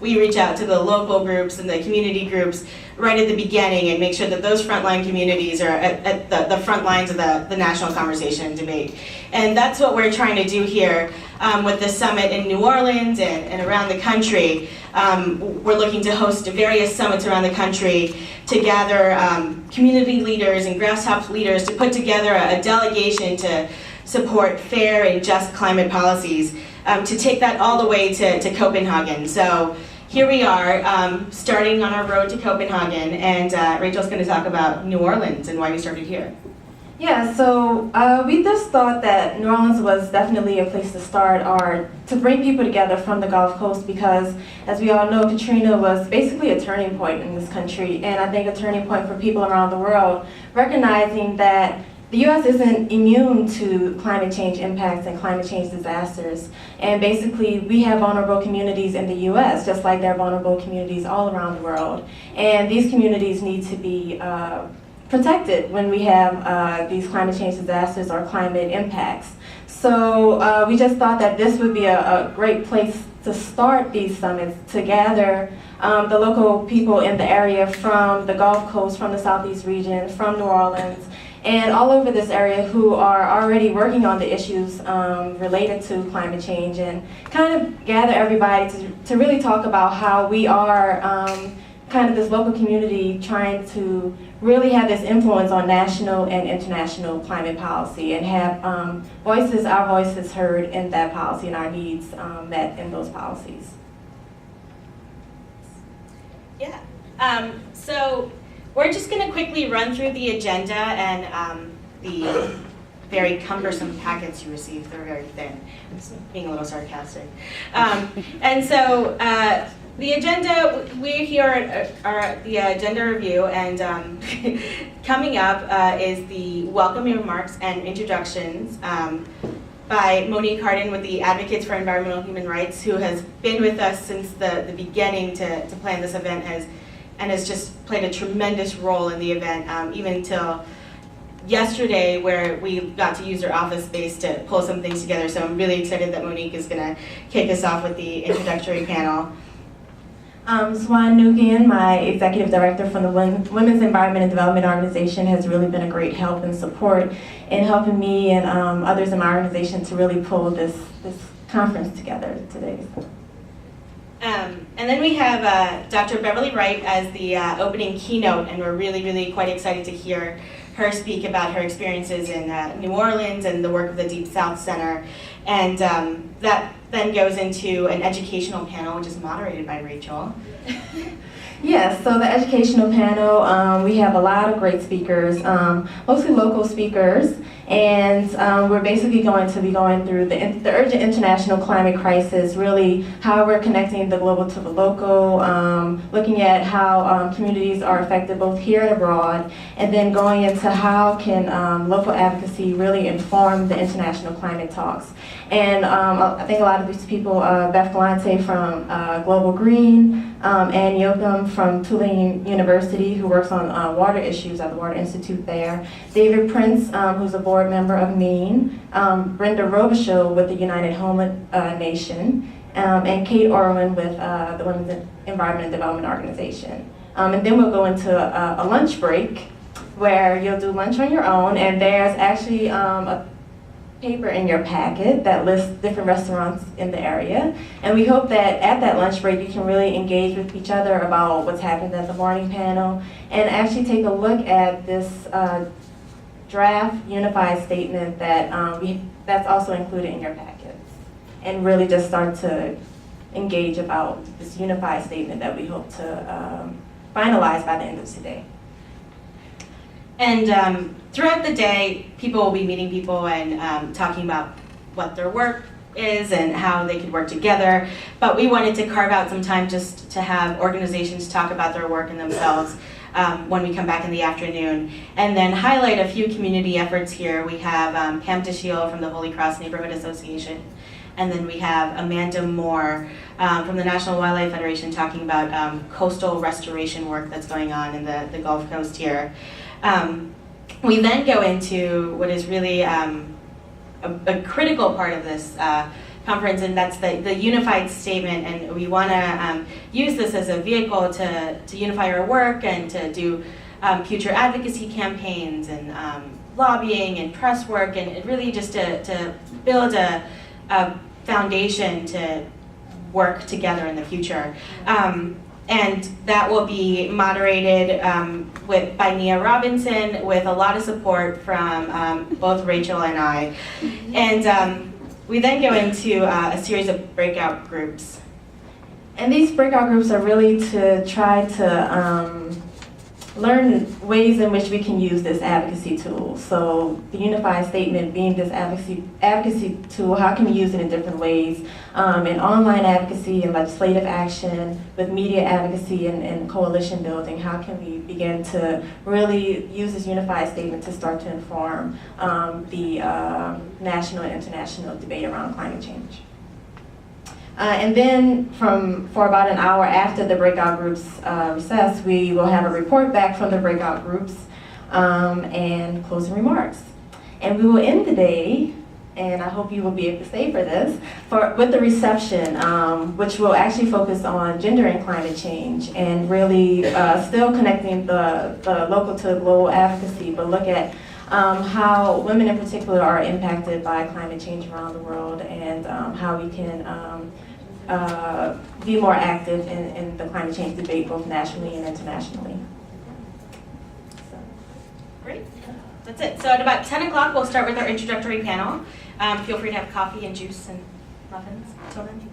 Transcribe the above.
we reach out to the local groups and the community groups right at the beginning and make sure that those frontline communities are at the front lines of the national conversation and debate. And that's what we're trying to do here with the summit in New Orleans and around the country. We're looking to host various summits around the country to gather community leaders and grassroots leaders to put together a delegation to support fair and just climate policies, to take that all the way to Copenhagen. So here we are, starting on our road to Copenhagen, and Rachel's going to talk about New Orleans and why we started here. Yeah, so we just thought that New Orleans was definitely a place to start, or to bring people together from the Gulf Coast, because as we all know, Katrina was basically a turning point in this country, and I think a turning point for people around the world, recognizing that the U.S. isn't immune to climate change impacts and climate change disasters. And basically, we have vulnerable communities in the U.S., just like there are vulnerable communities all around the world. And these communities need to be protected when we have these climate change disasters or climate impacts. So we just thought that this would be a great place to start these summits, to gather the local people in the area from the Gulf Coast, from the Southeast region, from New Orleans, and all over this area who are already working on the issues related to climate change, and kind of gather everybody to really talk about how we are kind of this local community trying to really have this influence on national and international climate policy, and have our voices heard in that policy and our needs met in those policies. Yeah, so we're just going to quickly run through the agenda and the very cumbersome packets you received. They're very thin. It's being a little sarcastic. And so the agenda, we're here at the agenda review, and coming up is the welcome remarks and introductions by Monique Hardin with the Advocates for Environmental Human Rights, who has been with us since the beginning to plan this event, and has just played a tremendous role in the event, even until yesterday, where we got to use her office space to pull some things together. So I'm really excited that Monique is going to kick us off with the introductory panel. Swan Nugian, my executive director from the Women's Environment and Development Organization, has really been a great help and support in helping me and others in my organization to really pull this conference together today. And then we have Dr. Beverly Wright as the opening keynote, and we're really quite excited to hear her speak about her experiences in New Orleans and the work of the Deep South Center. And that then goes into an educational panel, which is moderated by Rachel. Yes, so the educational panel, we have a lot of great speakers, mostly local speakers, and we're basically going to be going through the urgent international climate crisis, really how we're connecting the global to the local, looking at how communities are affected both here and abroad, and then going into how can local advocacy really inform the international climate talks. And I think a lot of these people, Beth Galante from Global Green, Ann Yoakum from Tulane University, who works on water issues at the Water Institute there, David Prince, who's a board member of MEAN, Brenda Robichaud with the United Home Nation, and Kate Orwin with the Women's Environment and Development Organization. And then we'll go into a lunch break where you'll do lunch on your own, and there's actually a paper in your packet that lists different restaurants in the area. And we hope that at that lunch break you can really engage with each other about what's happened at the morning panel, and actually take a look at this draft unified statement that that's also included in your packets, and really just start to engage about this unified statement that we hope to finalize by the end of today. And throughout the day, people will be meeting people and talking about what their work is and how they could work together. But we wanted to carve out some time just to have organizations talk about their work and themselves when we come back in the afternoon. And then highlight a few community efforts here. We have Pam Dashiell from the Holy Cross Neighborhood Association. And then we have Amanda Moore from the National Wildlife Federation talking about coastal restoration work that's going on in the Gulf Coast here. We then go into what is really a critical part of this conference, and that's the unified statement, and we want to use this as a vehicle to unify our work and to do future advocacy campaigns and lobbying and press work, and it really just to build a foundation to work together in the future. And that will be moderated by Nia Robinson with a lot of support from both Rachel and I. And we then go into a series of breakout groups. And these breakout groups are really to try to learn ways in which we can use this advocacy tool. So the unified statement being this advocacy tool, how can we use it in different ways? In online advocacy and legislative action, with media advocacy and coalition building, how can we begin to really use this unified statement to start to inform the national and international debate around climate change? And then for about an hour after the breakout groups recess, we will have a report back from the breakout groups and closing remarks. And we will end the day, and I hope you will be able to stay for this, with the reception, which will actually focus on gender and climate change and really still connecting the local to global advocacy, but look at how women in particular are impacted by climate change around the world, and how we can be more active in the climate change debate, both nationally and internationally. So. Great, that's it. So at about 10 o'clock, we'll start with our introductory panel. Feel free to have coffee and juice and muffins until then.